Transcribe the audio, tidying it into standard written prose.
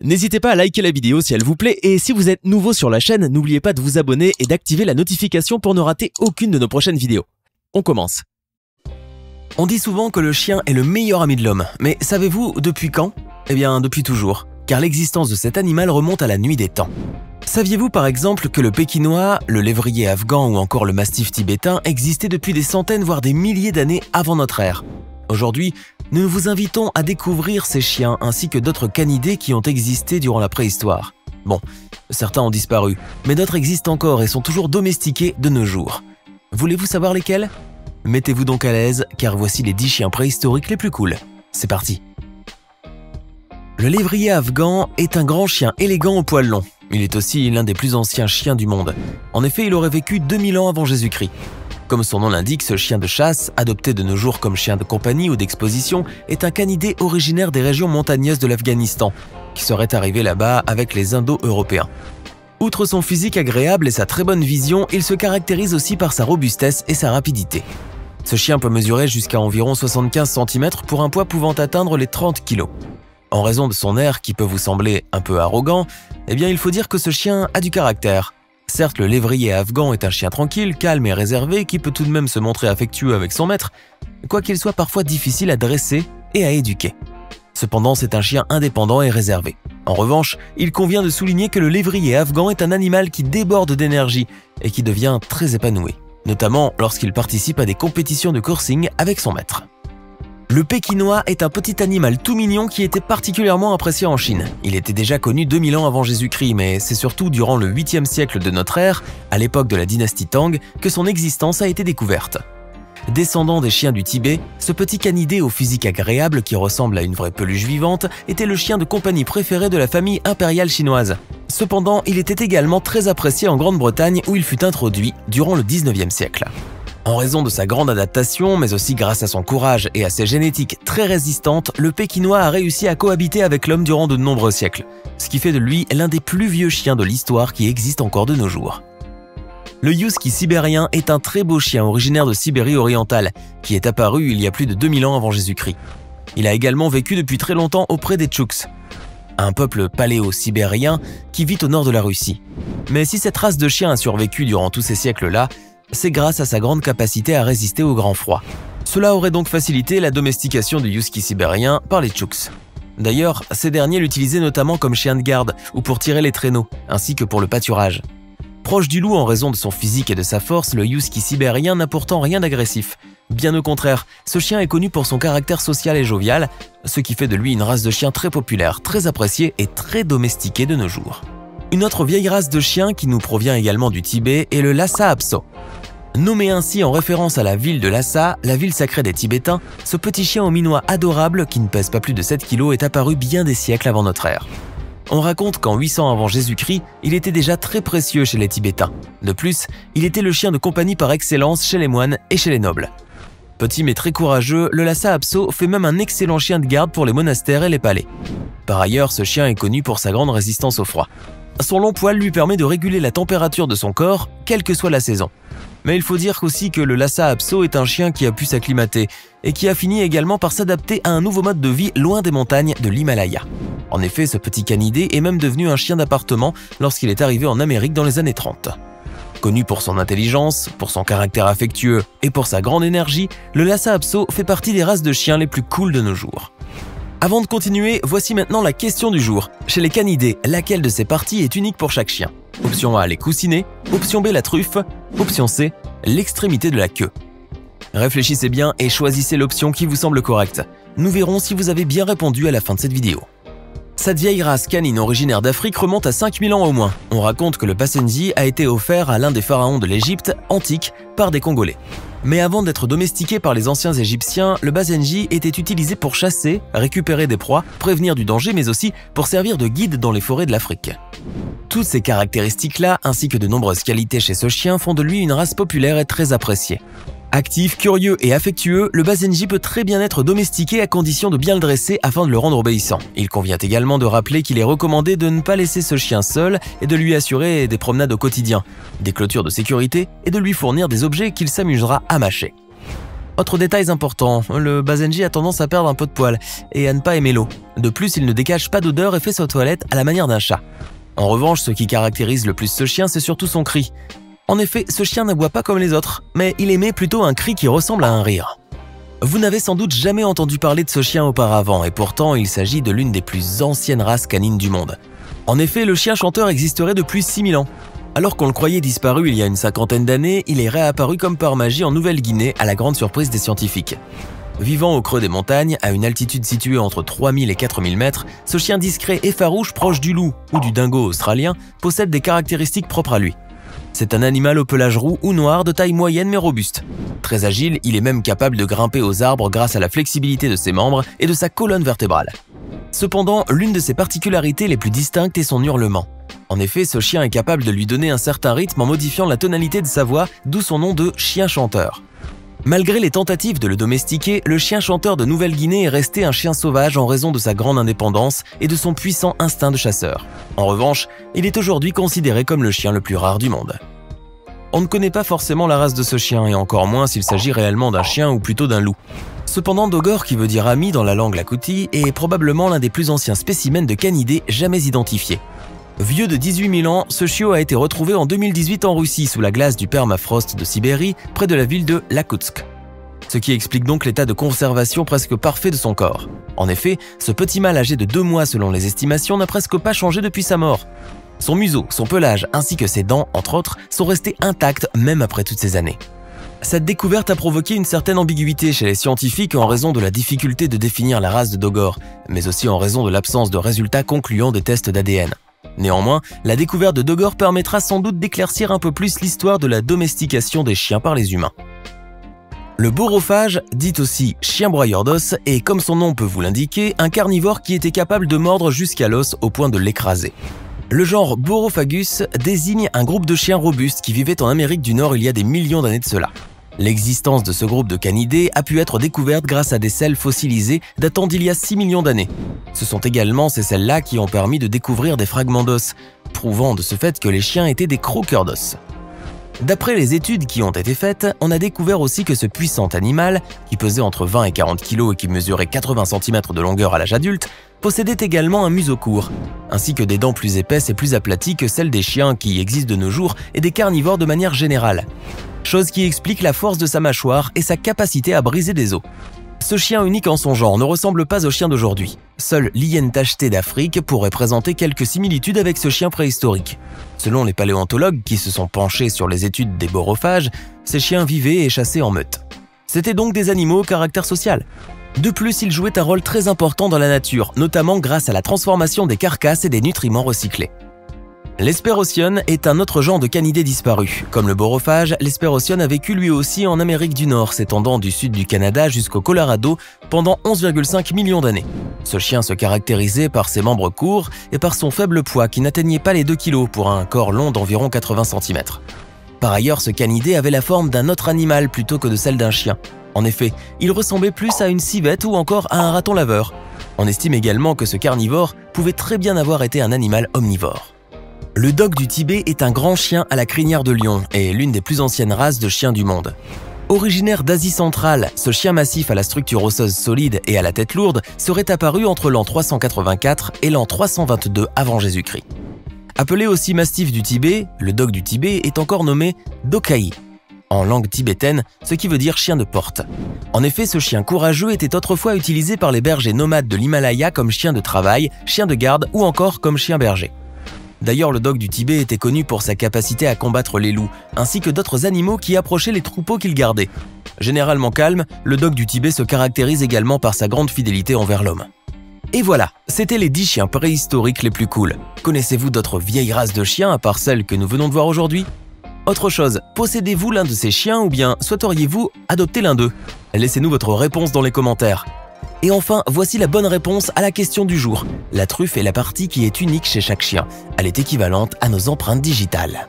N'hésitez pas à liker la vidéo si elle vous plaît et si vous êtes nouveau sur la chaîne, n'oubliez pas de vous abonner et d'activer la notification pour ne rater aucune de nos prochaines vidéos. On commence. On dit souvent que le chien est le meilleur ami de l'homme, mais savez-vous depuis quand? Eh bien depuis toujours, car l'existence de cet animal remonte à la nuit des temps. Saviez-vous par exemple que le pékinois, le lévrier afghan ou encore le mastif tibétain existaient depuis des centaines voire des milliers d'années avant notre ère? Aujourd'hui, nous vous invitons à découvrir ces chiens ainsi que d'autres canidés qui ont existé durant la préhistoire. Bon, certains ont disparu, mais d'autres existent encore et sont toujours domestiqués de nos jours. Voulez-vous savoir lesquels? Mettez-vous donc à l'aise, car voici les 10 chiens préhistoriques les plus cool. C'est parti! Le lévrier afghan est un grand chien élégant aux poils longs. Il est aussi l'un des plus anciens chiens du monde. En effet, il aurait vécu 2000 ans avant Jésus-Christ. Comme son nom l'indique, ce chien de chasse, adopté de nos jours comme chien de compagnie ou d'exposition, est un canidé originaire des régions montagneuses de l'Afghanistan, qui serait arrivé là-bas avec les Indo-Européens. Outre son physique agréable et sa très bonne vision, il se caractérise aussi par sa robustesse et sa rapidité. Ce chien peut mesurer jusqu'à environ 75 cm pour un poids pouvant atteindre les 30 kg. En raison de son air qui peut vous sembler un peu arrogant, eh bien il faut dire que ce chien a du caractère. Certes, le lévrier afghan est un chien tranquille, calme et réservé qui peut tout de même se montrer affectueux avec son maître, quoiqu'il soit parfois difficile à dresser et à éduquer. Cependant, c'est un chien indépendant et réservé. En revanche, il convient de souligner que le lévrier afghan est un animal qui déborde d'énergie et qui devient très épanoui, notamment lorsqu'il participe à des compétitions de coursing avec son maître. Le pékinois est un petit animal tout mignon qui était particulièrement apprécié en Chine. Il était déjà connu 2000 ans avant Jésus-Christ, mais c'est surtout durant le 8e siècle de notre ère, à l'époque de la dynastie Tang, que son existence a été découverte. Descendant des chiens du Tibet, ce petit canidé au physique agréable qui ressemble à une vraie peluche vivante était le chien de compagnie préféré de la famille impériale chinoise. Cependant, il était également très apprécié en Grande-Bretagne où il fut introduit durant le 19e siècle. En raison de sa grande adaptation, mais aussi grâce à son courage et à ses génétiques très résistantes, le pékinois a réussi à cohabiter avec l'homme durant de nombreux siècles, ce qui fait de lui l'un des plus vieux chiens de l'histoire qui existe encore de nos jours. Le husky sibérien est un très beau chien originaire de Sibérie orientale, qui est apparu il y a plus de 2000 ans avant Jésus-Christ. Il a également vécu depuis très longtemps auprès des Tchouks, un peuple paléo-sibérien qui vit au nord de la Russie. Mais si cette race de chien a survécu durant tous ces siècles-là, c'est grâce à sa grande capacité à résister au grand froid. Cela aurait donc facilité la domestication du husky sibérien par les Tchouks. D'ailleurs, ces derniers l'utilisaient notamment comme chien de garde ou pour tirer les traîneaux, ainsi que pour le pâturage. Proche du loup en raison de son physique et de sa force, le husky sibérien n'a pourtant rien d'agressif. Bien au contraire, ce chien est connu pour son caractère social et jovial, ce qui fait de lui une race de chien très populaire, très appréciée et très domestiquée de nos jours. Une autre vieille race de chiens qui nous provient également du Tibet est le Lhasa Apso. Nommé ainsi en référence à la ville de Lhasa, la ville sacrée des Tibétains, ce petit chien au minois adorable qui ne pèse pas plus de 7 kg est apparu bien des siècles avant notre ère. On raconte qu'en 800 avant Jésus-Christ, il était déjà très précieux chez les Tibétains. De plus, il était le chien de compagnie par excellence chez les moines et chez les nobles. Petit mais très courageux, le Lhasa Apso fait même un excellent chien de garde pour les monastères et les palais. Par ailleurs, ce chien est connu pour sa grande résistance au froid. Son long poil lui permet de réguler la température de son corps, quelle que soit la saison. Mais il faut dire aussi que le Lhasa Apso est un chien qui a pu s'acclimater et qui a fini également par s'adapter à un nouveau mode de vie loin des montagnes de l'Himalaya. En effet, ce petit canidé est même devenu un chien d'appartement lorsqu'il est arrivé en Amérique dans les années 30. Connu pour son intelligence, pour son caractère affectueux et pour sa grande énergie, le Lhasa Apso fait partie des races de chiens les plus cool de nos jours. Avant de continuer, voici maintenant la question du jour. Chez les canidés, laquelle de ces parties est unique pour chaque chien? Option A, les coussinets. Option B, la truffe. Option C, l'extrémité de la queue. Réfléchissez bien et choisissez l'option qui vous semble correcte. Nous verrons si vous avez bien répondu à la fin de cette vidéo. Cette vieille race canine originaire d'Afrique remonte à 5000 ans au moins. On raconte que le Basenji a été offert à l'un des pharaons de l'Égypte antique par des Congolais. Mais avant d'être domestiqué par les anciens Égyptiens, le Basenji était utilisé pour chasser, récupérer des proies, prévenir du danger, mais aussi pour servir de guide dans les forêts de l'Afrique. Toutes ces caractéristiques-là, ainsi que de nombreuses qualités chez ce chien, font de lui une race populaire et très appréciée. Actif, curieux et affectueux, le Basenji peut très bien être domestiqué à condition de bien le dresser afin de le rendre obéissant. Il convient également de rappeler qu'il est recommandé de ne pas laisser ce chien seul et de lui assurer des promenades au quotidien, des clôtures de sécurité et de lui fournir des objets qu'il s'amusera à mâcher. Autre détail important, le Basenji a tendance à perdre un peu de poil et à ne pas aimer l'eau. De plus, il ne dégage pas d'odeur et fait sa toilette à la manière d'un chat. En revanche, ce qui caractérise le plus ce chien, c'est surtout son cri. En effet, ce chien n'aboie pas comme les autres, mais il émet plutôt un cri qui ressemble à un rire. Vous n'avez sans doute jamais entendu parler de ce chien auparavant, et pourtant il s'agit de l'une des plus anciennes races canines du monde. En effet, le chien chanteur existerait depuis 6000 ans. Alors qu'on le croyait disparu il y a une cinquantaine d'années, il est réapparu comme par magie en Nouvelle-Guinée à la grande surprise des scientifiques. Vivant au creux des montagnes, à une altitude située entre 3000 et 4000 mètres, ce chien discret et farouche proche du loup ou du dingo australien possède des caractéristiques propres à lui. C'est un animal au pelage roux ou noir de taille moyenne mais robuste. Très agile, il est même capable de grimper aux arbres grâce à la flexibilité de ses membres et de sa colonne vertébrale. Cependant, l'une de ses particularités les plus distinctes est son hurlement. En effet, ce chien est capable de lui donner un certain rythme en modifiant la tonalité de sa voix, d'où son nom de chien chanteur. Malgré les tentatives de le domestiquer, le chien chanteur de Nouvelle-Guinée est resté un chien sauvage en raison de sa grande indépendance et de son puissant instinct de chasseur. En revanche, il est aujourd'hui considéré comme le chien le plus rare du monde. On ne connaît pas forcément la race de ce chien et encore moins s'il s'agit réellement d'un chien ou plutôt d'un loup. Cependant, Dogor, qui veut dire ami dans la langue lakouti, est probablement l'un des plus anciens spécimens de canidés jamais identifiés. Vieux de 18 000 ans, ce chiot a été retrouvé en 2018 en Russie sous la glace du permafrost de Sibérie, près de la ville de Iakoutsk. Ce qui explique donc l'état de conservation presque parfait de son corps. En effet, ce petit mâle âgé de 2 mois selon les estimations n'a presque pas changé depuis sa mort. Son museau, son pelage ainsi que ses dents, entre autres, sont restés intacts même après toutes ces années. Cette découverte a provoqué une certaine ambiguïté chez les scientifiques en raison de la difficulté de définir la race de Dogor, mais aussi en raison de l'absence de résultats concluants des tests d'ADN. Néanmoins, la découverte de Dogor permettra sans doute d'éclaircir un peu plus l'histoire de la domestication des chiens par les humains. Le borophage, dit aussi chien broyeur d'os, est, comme son nom peut vous l'indiquer, un carnivore qui était capable de mordre jusqu'à l'os au point de l'écraser. Le genre Borophagus désigne un groupe de chiens robustes qui vivaient en Amérique du Nord il y a des millions d'années de cela. L'existence de ce groupe de canidés a pu être découverte grâce à des selles fossilisées datant d'il y a 6 millions d'années. Ce sont également ces selles-là qui ont permis de découvrir des fragments d'os, prouvant de ce fait que les chiens étaient des croqueurs d'os. D'après les études qui ont été faites, on a découvert aussi que ce puissant animal, qui pesait entre 20 et 40 kg et qui mesurait 80 cm de longueur à l'âge adulte, possédait également un museau court, ainsi que des dents plus épaisses et plus aplaties que celles des chiens qui existent de nos jours et des carnivores de manière générale. Chose qui explique la force de sa mâchoire et sa capacité à briser des os. Ce chien unique en son genre ne ressemble pas au chien d'aujourd'hui. Seul l'hyène tachetée d'Afrique pourrait présenter quelques similitudes avec ce chien préhistorique. Selon les paléontologues qui se sont penchés sur les études des borophages, ces chiens vivaient et chassaient en meute. C'étaient donc des animaux au caractère social. De plus, ils jouaient un rôle très important dans la nature, notamment grâce à la transformation des carcasses et des nutriments recyclés. L'Hespérosion est un autre genre de canidé disparu. Comme le borophage, l'Hespérosion a vécu lui aussi en Amérique du Nord, s'étendant du sud du Canada jusqu'au Colorado pendant 11,5 millions d'années. Ce chien se caractérisait par ses membres courts et par son faible poids qui n'atteignait pas les 2 kg pour un corps long d'environ 80 cm. Par ailleurs, ce canidé avait la forme d'un autre animal plutôt que de celle d'un chien. En effet, il ressemblait plus à une civette ou encore à un raton laveur. On estime également que ce carnivore pouvait très bien avoir été un animal omnivore. Le dog du Tibet est un grand chien à la crinière de lion et l'une des plus anciennes races de chiens du monde. Originaire d'Asie centrale, ce chien massif à la structure osseuse solide et à la tête lourde serait apparu entre l'an 384 et l'an 322 avant Jésus-Christ. Appelé aussi mastif du Tibet, le dog du Tibet est encore nommé Dokai, en langue tibétaine, ce qui veut dire chien de porte. En effet, ce chien courageux était autrefois utilisé par les bergers nomades de l'Himalaya comme chien de travail, chien de garde ou encore comme chien berger. D'ailleurs, le dog du Tibet était connu pour sa capacité à combattre les loups, ainsi que d'autres animaux qui approchaient les troupeaux qu'il gardait. Généralement calme, le dog du Tibet se caractérise également par sa grande fidélité envers l'homme. Et voilà, c'était les 10 chiens préhistoriques les plus cool. Connaissez-vous d'autres vieilles races de chiens à part celles que nous venons de voir aujourd'hui ? Autre chose, possédez-vous l'un de ces chiens ou bien souhaiteriez-vous adopter l'un d'eux ? Laissez-nous votre réponse dans les commentaires. Et enfin, voici la bonne réponse à la question du jour. La truffe est la partie qui est unique chez chaque chien. Elle est équivalente à nos empreintes digitales.